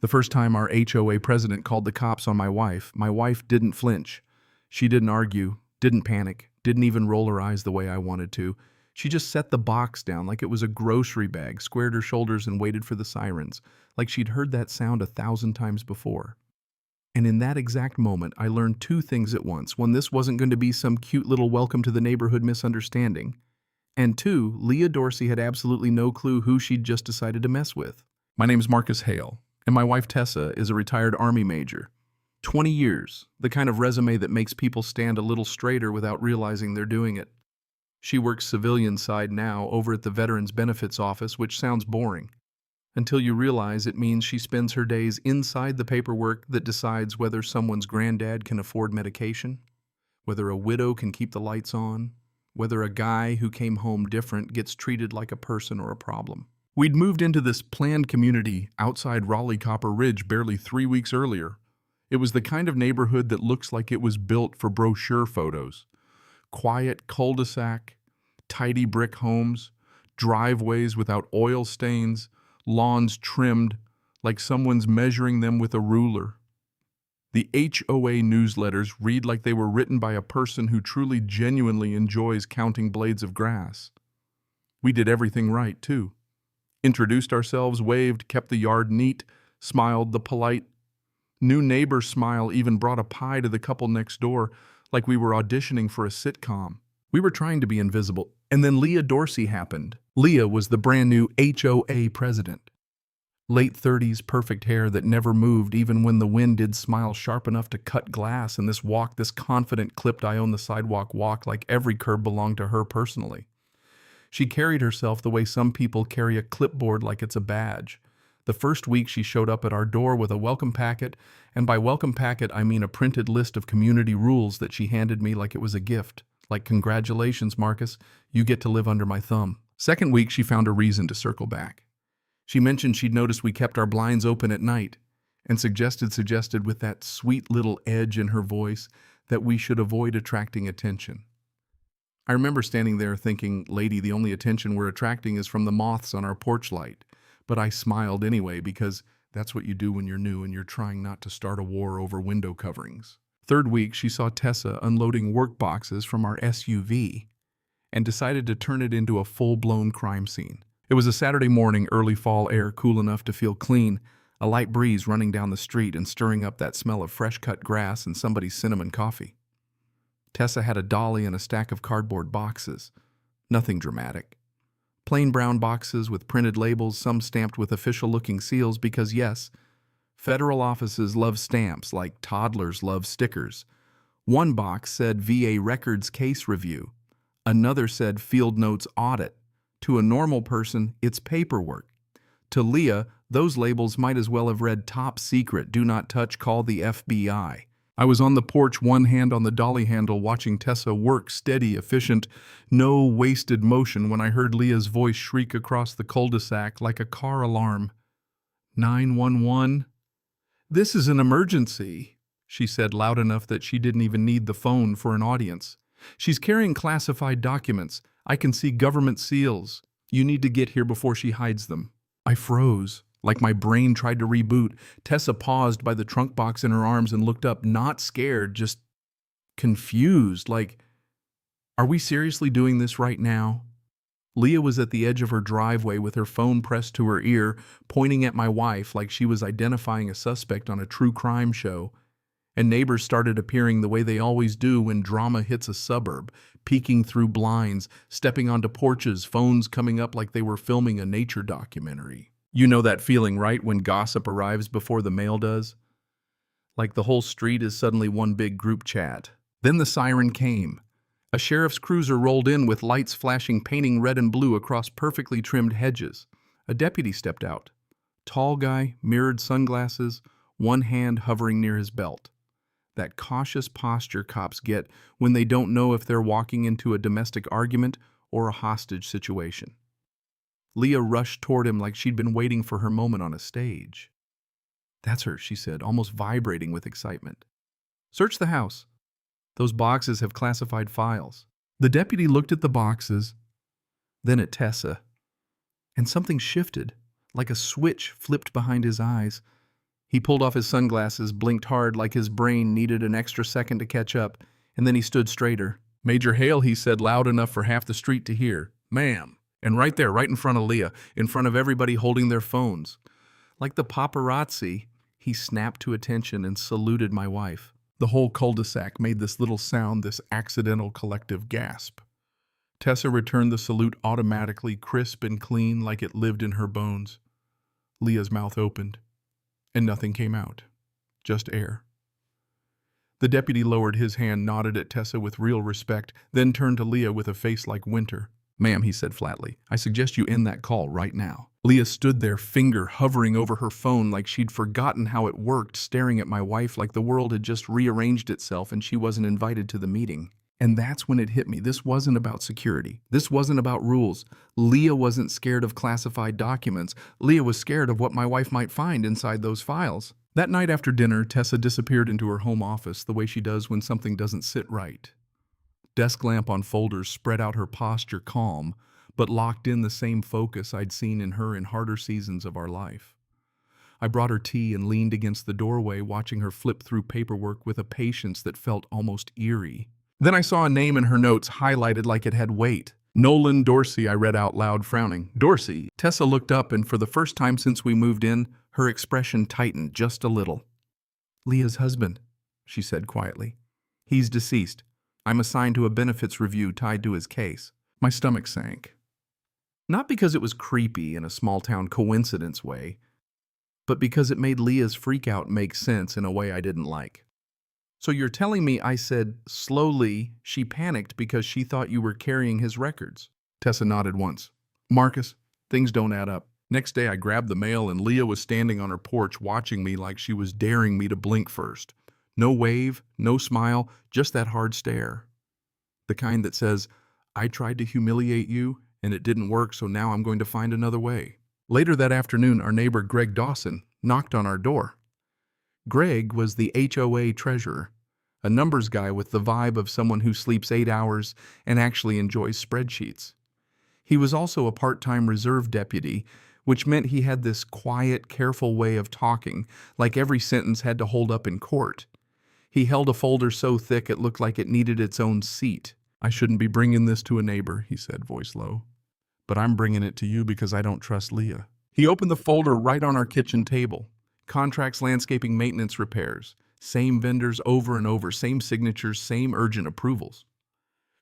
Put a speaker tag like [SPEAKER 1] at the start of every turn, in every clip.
[SPEAKER 1] The first time our HOA president called the cops on my wife didn't flinch. She didn't argue, didn't panic, didn't even roll her eyes the way I wanted to. She just set the box down like it was a grocery bag, squared her shoulders and waited for the sirens, like she'd heard that sound 1,000 times before. And in that exact moment, I learned two things at once. One, this wasn't going to be some cute little welcome to the neighborhood misunderstanding. And two, Leah Dorsey had absolutely no clue who she'd just decided to mess with. My name's Marcus Hale, and my wife Tessa is a retired Army major. 20 years, the kind of resume that makes people stand a little straighter without realizing they're doing it. She works civilian side now over at the Veterans Benefits Office, which sounds boring, until you realize it means she spends her days inside the paperwork that decides whether someone's granddad can afford medication, whether a widow can keep the lights on, whether a guy who came home different gets treated like a person or a problem. We'd moved into this planned community outside Raleigh-Copper Ridge barely 3 weeks earlier. It was the kind of neighborhood that looks like it was built for brochure photos. Quiet cul-de-sac, tidy brick homes, driveways without oil stains, lawns trimmed like someone's measuring them with a ruler. The HOA newsletters read like they were written by a person who truly genuinely enjoys counting blades of grass. We did everything right, too. Introduced ourselves, waved, kept the yard neat, smiled the polite new neighbor smile, even brought a pie to the couple next door like we were auditioning for a sitcom. We were trying to be invisible. And then Leah Dorsey happened. Leah was the brand new HOA president. Late 30s, perfect hair that never moved even when the wind did smile sharp enough to cut glass, and this confident clipped I own the sidewalk walk like every curb belonged to her personally. She carried herself the way some people carry a clipboard like it's a badge. The first week she showed up at our door with a welcome packet, and by welcome packet I mean a printed list of community rules that she handed me like it was a gift. Like, congratulations, Marcus, you get to live under my thumb. Second week she found a reason to circle back. She mentioned she'd noticed we kept our blinds open at night, and suggested with that sweet little edge in her voice that we should avoid attracting attention. I remember standing there thinking, lady, the only attention we're attracting is from the moths on our porch light. But I smiled anyway because that's what you do when you're new and you're trying not to start a war over window coverings. Third week, she saw Tessa unloading work boxes from our SUV and decided to turn it into a full-blown crime scene. It was a Saturday morning, early fall air, cool enough to feel clean, a light breeze running down the street and stirring up that smell of fresh-cut grass and somebody's cinnamon coffee. Tessa had a dolly and a stack of cardboard boxes. Nothing dramatic. Plain brown boxes with printed labels, some stamped with official-looking seals because, yes, federal offices love stamps like toddlers love stickers. One box said VA Records Case Review. Another said Field Notes Audit. To a normal person, it's paperwork. To Leah, those labels might as well have read Top Secret, Do Not Touch, Call the FBI. I was on the porch, one hand on the dolly handle, watching Tessa work, steady, efficient, no wasted motion, when I heard Leah's voice shriek across the cul-de-sac like a car alarm. 911? This is an emergency, she said loud enough that she didn't even need the phone for an audience. She's carrying classified documents. I can see government seals. You need to get here before she hides them. I froze. Like my brain tried to reboot. Tessa paused by the trunk box in her arms and looked up, not scared, just confused, like, are we seriously doing this right now? Leah was at the edge of her driveway with her phone pressed to her ear, pointing at my wife like she was identifying a suspect on a true crime show. And neighbors started appearing the way they always do when drama hits a suburb, peeking through blinds, stepping onto porches, phones coming up like they were filming a nature documentary. You know that feeling, right, when gossip arrives before the mail does? Like the whole street is suddenly one big group chat. Then the siren came. A sheriff's cruiser rolled in with lights flashing, painting red and blue across perfectly trimmed hedges. A deputy stepped out. Tall guy, mirrored sunglasses, one hand hovering near his belt. That cautious posture cops get when they don't know if they're walking into a domestic argument or a hostage situation. Leah rushed toward him like she'd been waiting for her moment on a stage. That's her, she said, almost vibrating with excitement. Search the house. Those boxes have classified files. The deputy looked at the boxes, then at Tessa, and something shifted, like a switch flipped behind his eyes. He pulled off his sunglasses, blinked hard like his brain needed an extra second to catch up, and then he stood straighter. "Major Hale," he said loud enough for half the street to hear. "Ma'am." And right there, right in front of Leah, in front of everybody holding their phones. Like the paparazzi, he snapped to attention and saluted my wife. The whole cul-de-sac made this little sound, this accidental collective gasp. Tessa returned the salute automatically, crisp and clean, like it lived in her bones. Leah's mouth opened, and nothing came out. Just air. The deputy lowered his hand, nodded at Tessa with real respect, then turned to Leah with a face like winter. "Ma'am," he said flatly, "I suggest you end that call right now." Leah stood there, finger hovering over her phone like she'd forgotten how it worked, staring at my wife like the world had just rearranged itself and she wasn't invited to the meeting. And that's when it hit me. This wasn't about security. This wasn't about rules. Leah wasn't scared of classified documents. Leah was scared of what my wife might find inside those files. That night after dinner, Tessa disappeared into her home office the way she does when something doesn't sit right. Desk lamp on folders spread out her posture, calm, but locked in the same focus I'd seen in her in harder seasons of our life. I brought her tea and leaned against the doorway, watching her flip through paperwork with a patience that felt almost eerie. Then I saw a name in her notes highlighted like it had weight. "Nolan Dorsey," I read out loud, frowning. "Dorsey." Tessa looked up, and for the first time since we moved in, her expression tightened just a little. "Leah's husband," she said quietly. "He's deceased. I'm assigned to a benefits review tied to his case." My stomach sank. Not because it was creepy in a small-town coincidence way, but because it made Leah's freakout make sense in a way I didn't like. "So you're telling me," I said slowly, "she panicked because she thought you were carrying his records?" Tessa nodded once. "Marcus, things don't add up." Next day I grabbed the mail and Leah was standing on her porch watching me like she was daring me to blink first. No wave, no smile, just that hard stare. The kind that says, "I tried to humiliate you, and it didn't work, so now I'm going to find another way." Later that afternoon, our neighbor Greg Dawson knocked on our door. Greg was the HOA treasurer, a numbers guy with the vibe of someone who sleeps 8 hours and actually enjoys spreadsheets. He was also a part-time reserve deputy, which meant he had this quiet, careful way of talking, like every sentence had to hold up in court. He held a folder so thick it looked like it needed its own seat. "I shouldn't be bringing this to a neighbor," he said, voice low. "But I'm bringing it to you because I don't trust Leah." He opened the folder right on our kitchen table. Contracts, landscaping, maintenance, repairs. Same vendors over and over, same signatures, same urgent approvals.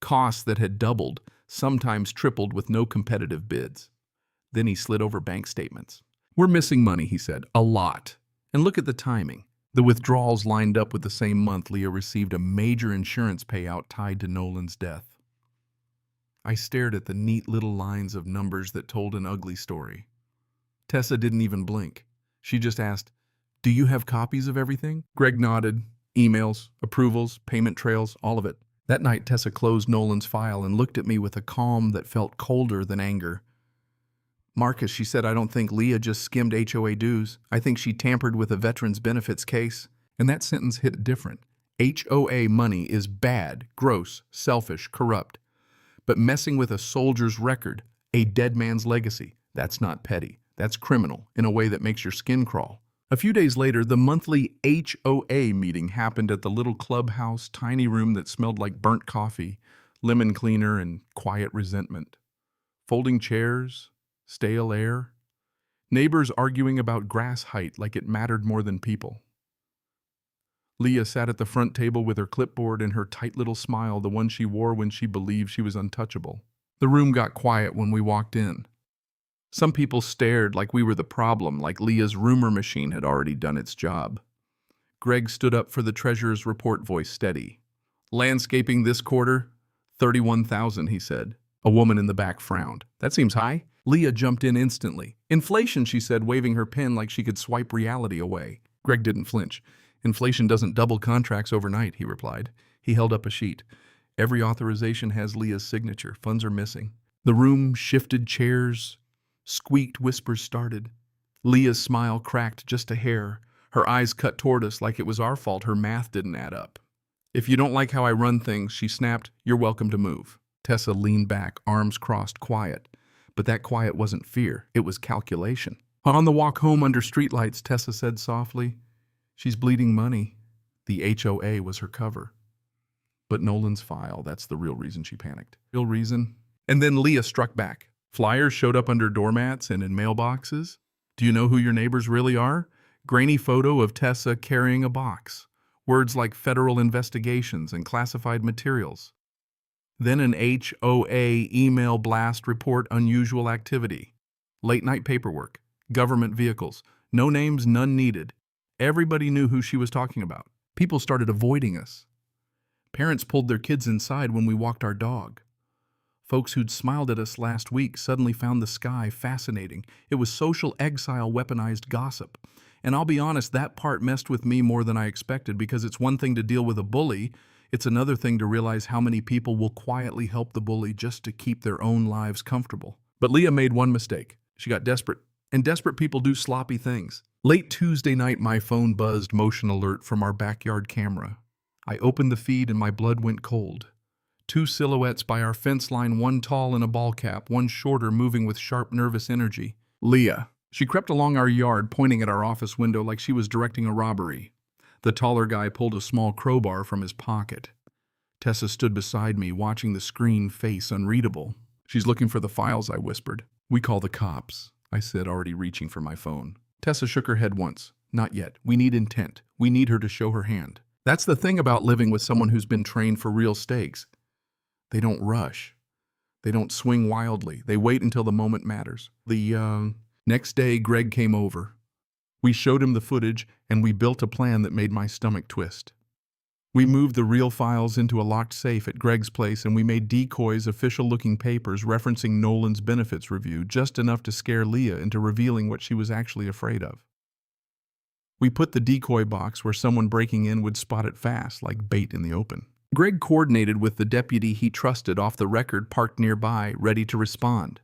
[SPEAKER 1] Costs that had doubled, sometimes tripled with no competitive bids. Then he slid over bank statements. "We're missing money," he said. "A lot. And look at the timing. The withdrawals lined up with the same month Leah received a major insurance payout tied to Nolan's death." I stared at the neat little lines of numbers that told an ugly story. Tessa didn't even blink. She just asked, "Do you have copies of everything?" Greg nodded. Emails, approvals, payment trails, all of it. That night, Tessa closed Nolan's file and looked at me with a calm that felt colder than anger. "Marcus," she said, "I don't think Leah just skimmed HOA dues. I think she tampered with a veterans benefits case." And that sentence hit different. HOA money is bad, gross, selfish, corrupt. But messing with a soldier's record, a dead man's legacy, that's not petty. That's criminal in a way that makes your skin crawl. A few days later, the monthly HOA meeting happened at the little clubhouse, tiny room that smelled like burnt coffee, lemon cleaner, and quiet resentment. Folding chairs, stale air, neighbors arguing about grass height like it mattered more than people. Leah sat at the front table with her clipboard and her tight little smile, the one she wore when she believed she was untouchable. The room got quiet when we walked in. Some people stared like we were the problem, like Leah's rumor machine had already done its job. Greg stood up for the treasurer's report, voice steady. "Landscaping this quarter, 31,000, he said. A woman in the back frowned. "That seems high." Leah jumped in instantly. "Inflation," she said, waving her pen like she could swipe reality away. Greg didn't flinch. "Inflation doesn't double contracts overnight," he replied. He held up a sheet. "Every authorization has Leah's signature. Funds are missing." The room shifted chairs. Squeaked whispers started. Leah's smile cracked just a hair. Her eyes cut toward us like it was our fault her math didn't add up. "If you don't like how I run things," she snapped, "you're welcome to move." Tessa leaned back, arms crossed, quiet. But that quiet wasn't fear, it was calculation. On the walk home under streetlights, Tessa said softly, "She's bleeding money." The HOA was her cover. But Nolan's file, that's the real reason she panicked. Real reason? And then Leah struck back. Flyers showed up under doormats and in mailboxes. Do you know who your neighbors really are? Grainy photo of Tessa carrying a box. Words like federal investigations and classified materials. Then an HOA email blast report unusual activity. Late night paperwork. Government vehicles. No names, none needed. Everybody knew who she was talking about. People started avoiding us. Parents pulled their kids inside when we walked our dog. Folks who'd smiled at us last week suddenly found the sky fascinating. It was social exile weaponized gossip. And I'll be honest, that part messed with me more than I expected, because it's one thing to deal with a bully, it's another thing to realize how many people will quietly help the bully just to keep their own lives comfortable. But Leah made one mistake. She got desperate. And desperate people do sloppy things. Late Tuesday night, my phone buzzed motion alert from our backyard camera. I opened the feed and my blood went cold. Two silhouettes by our fence line, one tall in a ball cap, one shorter, moving with sharp, nervous energy. Leah. She crept along our yard, pointing at our office window like she was directing a robbery. The taller guy pulled a small crowbar from his pocket. Tessa stood beside me, watching the screen, face unreadable. "She's looking for the files," I whispered. "We call the cops," I said, already reaching for my phone. Tessa shook her head once. "Not yet. We need intent. We need her to show her hand." That's the thing about living with someone who's been trained for real stakes. They don't rush. They don't swing wildly. They wait until the moment matters. The next day, Greg came over. We showed him the footage, and we built a plan that made my stomach twist. We moved the real files into a locked safe at Greg's place, and we made decoys, official-looking papers referencing Nolan's benefits review, just enough to scare Leah into revealing what she was actually afraid of. We put the decoy box where someone breaking in would spot it fast, like bait in the open. Greg coordinated with the deputy he trusted off the record parked nearby, ready to respond.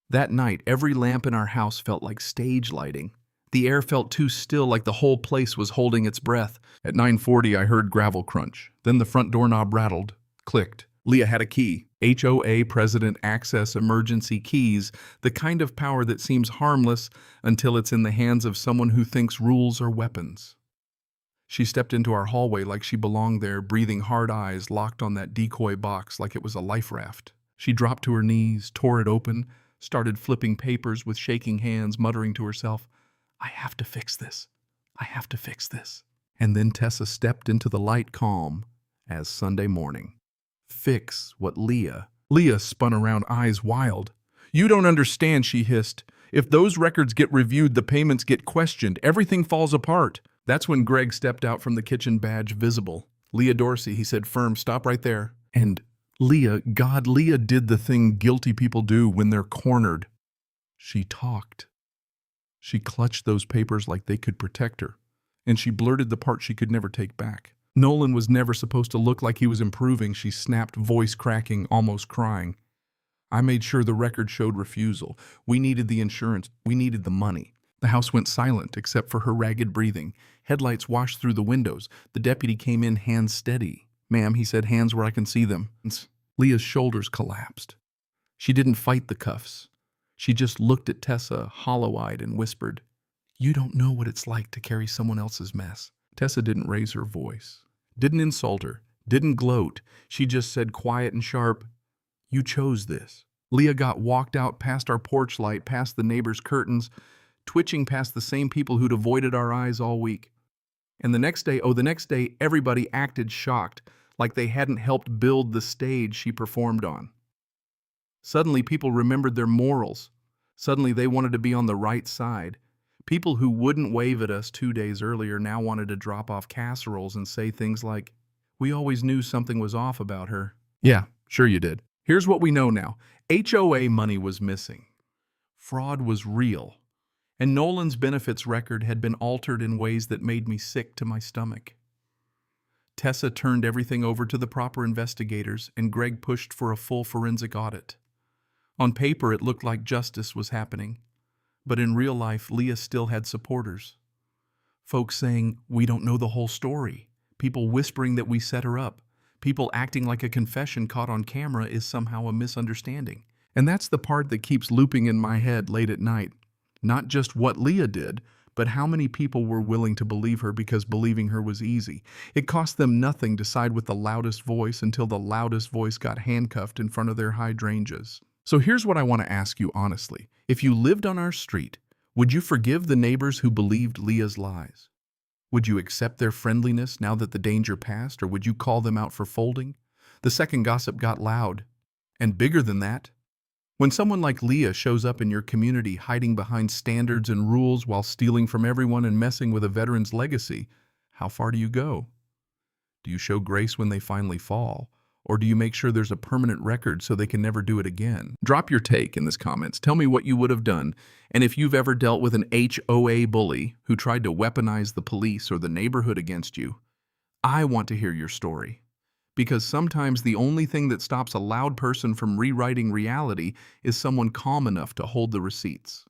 [SPEAKER 1] That night, every lamp in our house felt like stage lighting. The air felt too still, like the whole place was holding its breath. At 9:40, I heard gravel crunch. Then the front doorknob rattled, clicked. Leah had a key. HOA President Access Emergency Keys, the kind of power that seems harmless until it's in the hands of someone who thinks rules are weapons. She stepped into our hallway like she belonged there, breathing hard eyes locked on that decoy box like it was a life raft. She dropped to her knees, tore it open, started flipping papers with shaking hands, muttering to herself, "I have to fix this. I have to fix this." And then Tessa stepped into the light calm as Sunday morning. Fix what Leah spun around, eyes wild. "You don't understand," she hissed. "If those records get reviewed, the payments get questioned, everything falls apart." That's when Greg stepped out from the kitchen, badge visible. "Leah Dorsey," he said firm, "stop right there." And Leah did the thing guilty people do when they're cornered. She talked. She clutched those papers like they could protect her, and she blurted the part she could never take back. Nolan was never supposed to look like he was improving, she snapped, voice cracking, almost crying. I made sure the record showed refusal. We needed the insurance. We needed the money. The house went silent, except for her ragged breathing. Headlights washed through the windows. The deputy came in, hands steady. "Ma'am," he said, "hands where I can see them." Leah's shoulders collapsed. She didn't fight the cuffs. She just looked at Tessa, hollow-eyed, and whispered, "You don't know what it's like to carry someone else's mess." Tessa didn't raise her voice, didn't insult her, didn't gloat. She just said quiet and sharp, "You chose this." Leah got walked out past our porch light, past the neighbors' curtains, twitching past the same people who'd avoided our eyes all week. And the next day, everybody acted shocked, like they hadn't helped build the stage she performed on. Suddenly, people remembered their morals. Suddenly, they wanted to be on the right side. People who wouldn't wave at us 2 days earlier now wanted to drop off casseroles and say things like, "We always knew something was off about her." Yeah, sure you did. Here's what we know now. HOA money was missing. Fraud was real. And Nolan's benefits record had been altered in ways that made me sick to my stomach. Tessa turned everything over to the proper investigators, and Greg pushed for a full forensic audit. On paper, it looked like justice was happening. But in real life, Leah still had supporters. Folks saying, "We don't know the whole story." People whispering that we set her up. People acting like a confession caught on camera is somehow a misunderstanding. And that's the part that keeps looping in my head late at night. Not just what Leah did, but how many people were willing to believe her because believing her was easy. It cost them nothing to side with the loudest voice until the loudest voice got handcuffed in front of their hydrangeas. So here's what I want to ask you honestly. If you lived on our street, would you forgive the neighbors who believed Leah's lies? Would you accept their friendliness now that the danger passed, or would you call them out for folding? The second gossip got loud. And bigger than that, when someone like Leah shows up in your community hiding behind standards and rules while stealing from everyone and messing with a veteran's legacy, how far do you go? Do you show grace when they finally fall? Or do you make sure there's a permanent record so they can never do it again? Drop your take in the comments. Tell me what you would have done. And if you've ever dealt with an HOA bully who tried to weaponize the police or the neighborhood against you, I want to hear your story. Because sometimes the only thing that stops a loud person from rewriting reality is someone calm enough to hold the receipts.